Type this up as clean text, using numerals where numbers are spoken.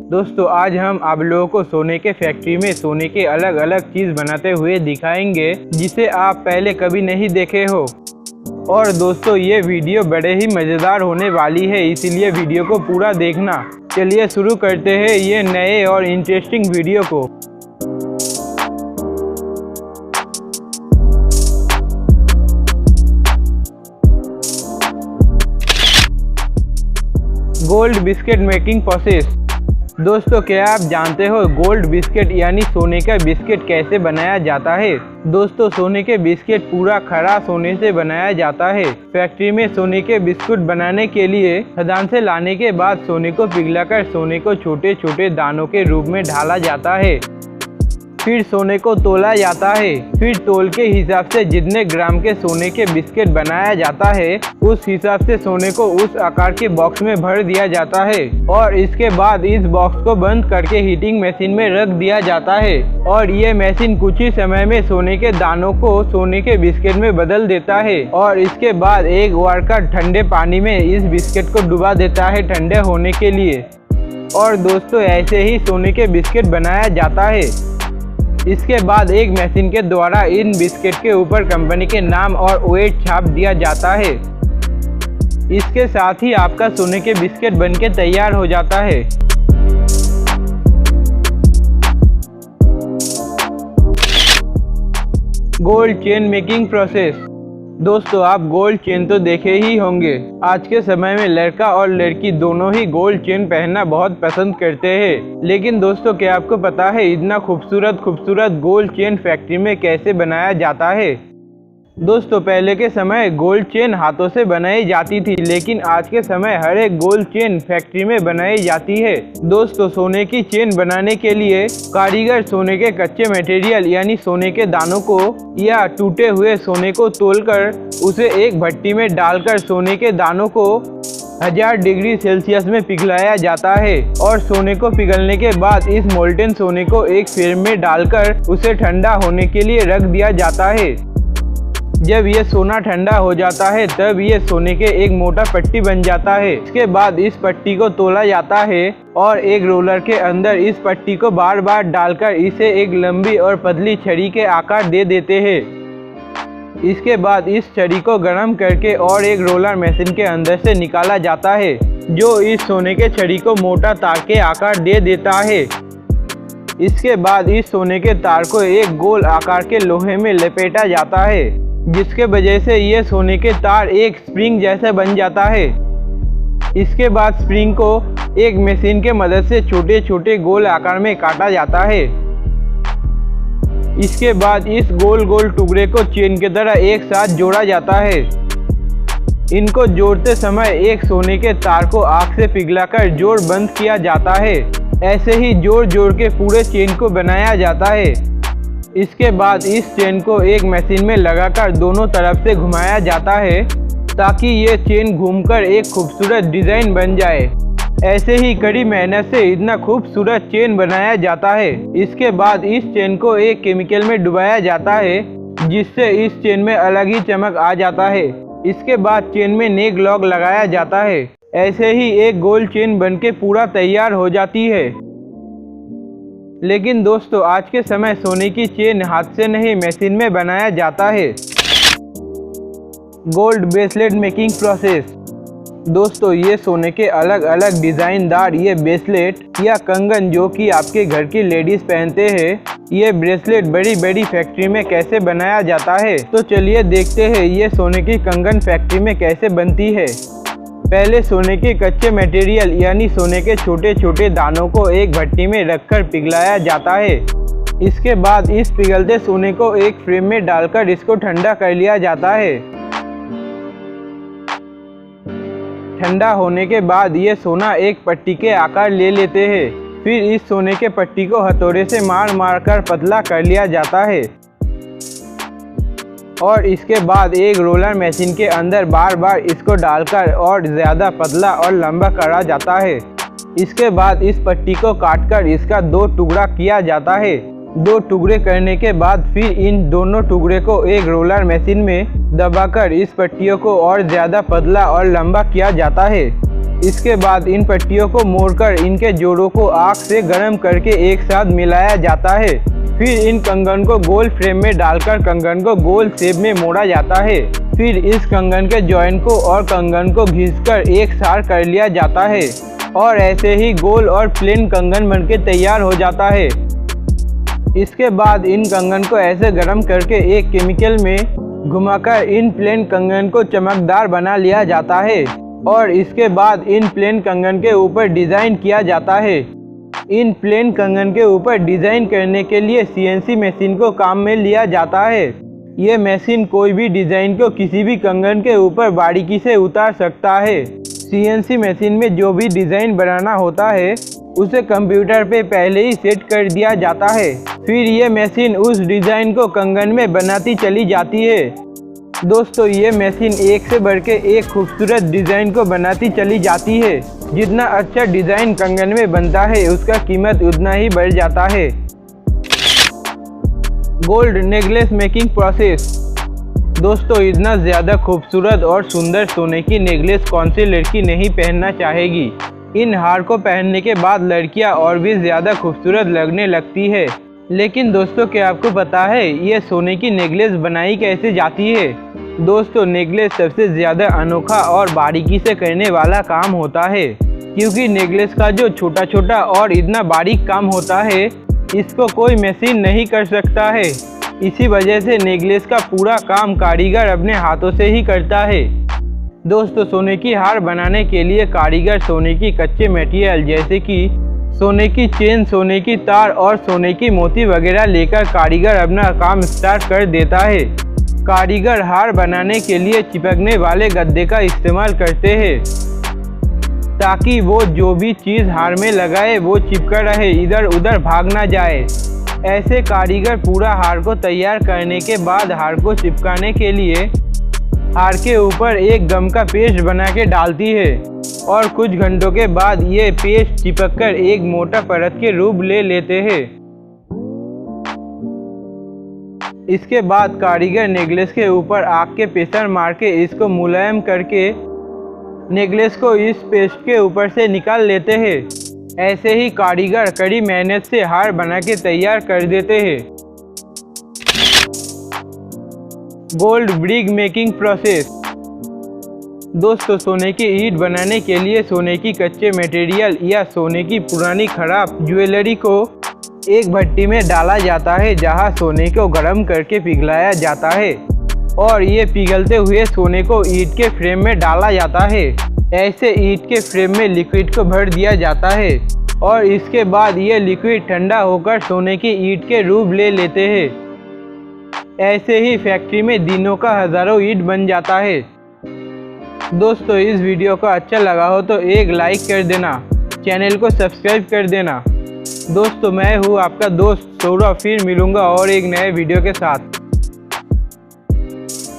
दोस्तों आज हम आप लोगों को सोने के फैक्ट्री में सोने के अलग अलग चीज़ बनाते हुए दिखाएंगे जिसे आप पहले कभी नहीं देखे हो। और दोस्तों ये वीडियो बड़े ही मज़ेदार होने वाली है, इसीलिए वीडियो को पूरा देखना। चलिए शुरू करते हैं ये नए और इंटरेस्टिंग वीडियो को। Gold biscuit making process. दोस्तों क्या आप जानते हो गोल्ड बिस्किट यानी सोने का बिस्किट कैसे बनाया जाता है? दोस्तों सोने के बिस्किट पूरा खरा सोने से बनाया जाता है। फैक्ट्री में सोने के बिस्कुट बनाने के लिए खदान से लाने के बाद सोने को पिघलाकर सोने को छोटे छोटे दानों के रूप में ढाला जाता है। फिर सोने को तोला जाता है। फिर तोल के हिसाब से जितने ग्राम के सोने के बिस्किट बनाया जाता है उस हिसाब से सोने को उस आकार के बॉक्स में भर दिया जाता है और इसके बाद इस बॉक्स को बंद करके हीटिंग मशीन में रख दिया जाता है और ये मशीन कुछ ही समय में सोने के दानों को सोने के बिस्किट में बदल देता है और इसके बाद एक वर्कर ठंडे पानी में इस बिस्किट को डुबा देता है ठंडे होने के लिए। और दोस्तों ऐसे ही सोने के बिस्किट बनाया जाता है। इसके बाद एक मशीन के द्वारा इन बिस्किट के ऊपर कंपनी के नाम और वेट छाप दिया जाता है। इसके साथ ही आपका सोने के बिस्किट बनके तैयार हो जाता है। Gold chain making process. दोस्तों आप गोल्ड चेन तो देखे ही होंगे। आज के समय में लड़का और लड़की दोनों ही गोल्ड चेन पहनना बहुत पसंद करते हैं। लेकिन दोस्तों क्या आपको पता है इतना खूबसूरत गोल्ड चेन फैक्ट्री में कैसे बनाया जाता है? दोस्तों पहले के समय गोल्ड चेन हाथों से बनाई जाती थी, लेकिन आज के समय हर एक गोल्ड चेन फैक्ट्री में बनाई जाती है। दोस्तों सोने की चेन बनाने के लिए कारीगर सोने के कच्चे मटेरियल यानी सोने के दानों को या टूटे हुए सोने को तोलकर उसे एक भट्टी में डालकर सोने के दानों को 1000 डिग्री सेल्सियस में पिघलाया जाता है और सोने को पिघलने के बाद इस मोल्टेन सोने को एक फ्रेम में डालकर उसे ठंडा होने के लिए रख दिया जाता है। जब ये सोना ठंडा हो जाता है तब ये सोने के एक मोटा पट्टी बन जाता है। इसके बाद इस पट्टी को तोला जाता है और एक रोलर के अंदर इस पट्टी को बार बार डालकर इसे एक लंबी और पतली छड़ी के आकार दे देते हैं। इसके बाद इस छड़ी को गर्म करके और एक रोलर मशीन के अंदर से निकाला जाता है जो इस सोने के छड़ी को मोटा तार के आकार दे देता है। इसके बाद इस सोने के तार को एक गोल आकार के लोहे में लपेटा जाता है जिसके वजह से ये सोने के तार एक स्प्रिंग जैसा बन जाता है। इसके बाद स्प्रिंग को एक मशीन के मदद से छोटे छोटे गोल आकार में काटा जाता है। इसके बाद इस गोल टुकड़े को चेन की तरह एक साथ जोड़ा जाता है। इनको जोड़ते समय एक सोने के तार को आग से पिघलाकर जोड़ बंद किया जाता है। ऐसे ही जोड़ के पूरे चेन को बनाया जाता है। इसके बाद इस चेन को एक मशीन में लगाकर दोनों तरफ से घुमाया जाता है ताकि ये चेन घूमकर एक खूबसूरत डिज़ाइन बन जाए। ऐसे ही कड़ी मेहनत से इतना खूबसूरत चेन बनाया जाता है। इसके बाद इस चेन को एक केमिकल में डुबाया जाता है जिससे इस चेन में अलग ही चमक आ जाता है। इसके बाद चेन में नेक लॉक लगाया जाता है। ऐसे ही एक गोल्ड चेन बनके पूरा तैयार हो जाती है। लेकिन दोस्तों आज के समय सोने की चेन हाथ से नहीं मशीन में बनाया जाता है। Gold bracelet making process. दोस्तों ये सोने के अलग अलग डिज़ाइनदार ये ब्रेसलेट या कंगन जो कि आपके घर की लेडीज पहनते हैं, ये ब्रेसलेट बड़ी फैक्ट्री में कैसे बनाया जाता है। तो चलिए देखते हैं ये सोने की कंगन फैक्ट्री में कैसे बनती है। पहले सोने के कच्चे मटेरियल यानी सोने के छोटे छोटे दानों को एक भट्टी में रखकर पिघलाया जाता है। इसके बाद इस पिघलते सोने को एक फ्रेम में डालकर इसको ठंडा कर लिया जाता है। ठंडा होने के बाद ये सोना एक पट्टी के आकार ले लेते हैं। फिर इस सोने के पट्टी को हथौड़े से मार कर पतला कर लिया जाता है और इसके बाद एक रोलर मशीन के अंदर बार बार इसको डालकर और ज़्यादा पतला और लंबा करा जाता है। इसके बाद इस पट्टी को काटकर इसका 2 टुकड़ा किया जाता है। 2 टुकड़े करने के बाद फिर इन दोनों टुकड़े को एक रोलर मशीन में दबाकर इस पट्टियों को और ज़्यादा पतला और लंबा किया जाता है। इसके बाद इन पट्टियों को मोड़कर इनके जोड़ों को आग से गर्म करके एक साथ मिलाया जाता है। फिर इन कंगन को गोल फ्रेम में डालकर कंगन को गोल शेप में मोड़ा जाता है। फिर इस कंगन के जॉइंट को और कंगन को घिसकर एक साथ कर लिया जाता है और ऐसे ही गोल और प्लेन कंगन बनके तैयार हो जाता है। इसके बाद इन कंगन को ऐसे गर्म करके एक केमिकल में घुमाकर इन प्लेन कंगन को चमकदार बना लिया जाता है और इसके बाद इन प्लेन कंगन के ऊपर डिज़ाइन किया जाता है। इन प्लेन कंगन के ऊपर डिज़ाइन करने के लिए CNC मशीन को काम में लिया जाता है। ये मशीन कोई भी डिज़ाइन को किसी भी कंगन के ऊपर बारीकी से उतार सकता है। CNC मशीन में जो भी डिज़ाइन बनाना होता है उसे कंप्यूटर पे पहले ही सेट कर दिया जाता है। फिर ये मशीन उस डिज़ाइन को कंगन में बनाती चली जाती है। दोस्तों, ये मशीन एक से बढ़ के एक खूबसूरत डिज़ाइन को बनाती चली जाती है। जितना अच्छा डिज़ाइन कंगन में बनता है उसका कीमत उतना ही बढ़ जाता है। Gold necklace making process. दोस्तों, इतना ज़्यादा खूबसूरत और सुंदर सोने की नेकलेस कौन सी लड़की नहीं पहनना चाहेगी। इन हार को पहनने के बाद लड़कियां और भी ज़्यादा खूबसूरत लगने लगती है। लेकिन दोस्तों, क्या आपको पता है ये सोने की नेकलेस बनाई कैसे जाती है? दोस्तों, नेकलेस सबसे ज़्यादा अनोखा और बारीकी से करने वाला काम होता है, क्योंकि नेकलेस का जो छोटा छोटा और इतना बारीक काम होता है इसको कोई मशीन नहीं कर सकता है। इसी वजह से नेकलेस का पूरा काम कारीगर अपने हाथों से ही करता है। दोस्तों, सोने की हार बनाने के लिए कारीगर सोने की कच्चे मटेरियल जैसे कि सोने की चेन, सोने की तार और सोने की मोती वगैरह लेकर कारीगर अपना काम स्टार्ट कर देता है। कारीगर हार बनाने के लिए चिपकने वाले गद्दे का इस्तेमाल करते हैं ताकि वो जो भी चीज़ हार में लगाए वो चिपका रहे, इधर उधर भाग ना जाए। ऐसे कारीगर पूरा हार को तैयार करने के बाद हार को चिपकाने के लिए हार के ऊपर एक गम का पेस्ट बना के डालती है और कुछ घंटों के बाद ये पेस्ट चिपककर एक मोटा परत के रूप ले लेते हैं। इसके बाद कारीगर नेकलेस के ऊपर आग के प्रेशर मार के इसको मुलायम करके नेकलेस को इस पेस्ट के ऊपर से निकाल लेते हैं। ऐसे ही कारीगर कड़ी मेहनत से हार बना के तैयार कर देते हैं। Gold brick making process. दोस्तों, सोने की ईंट बनाने के लिए सोने की कच्चे मटेरियल या सोने की पुरानी खराब ज्वेलरी को एक भट्टी में डाला जाता है, जहां सोने को गर्म करके पिघलाया जाता है और ये पिघलते हुए सोने को ईंट के फ्रेम में डाला जाता है। ऐसे ईंट के फ्रेम में लिक्विड को भर दिया जाता है और इसके बाद ये लिक्विड ठंडा होकर सोने की ईंट के रूप ले लेते हैं। ऐसे ही फैक्ट्री में दिनों का हज़ारों ईंट बन जाता है। दोस्तों, इस वीडियो को अच्छा लगा हो तो एक लाइक कर देना, चैनल को सब्सक्राइब कर देना। दोस्तों, मैं हूँ आपका दोस्त सौरभ, फिर मिलूँगा और एक नए वीडियो के साथ।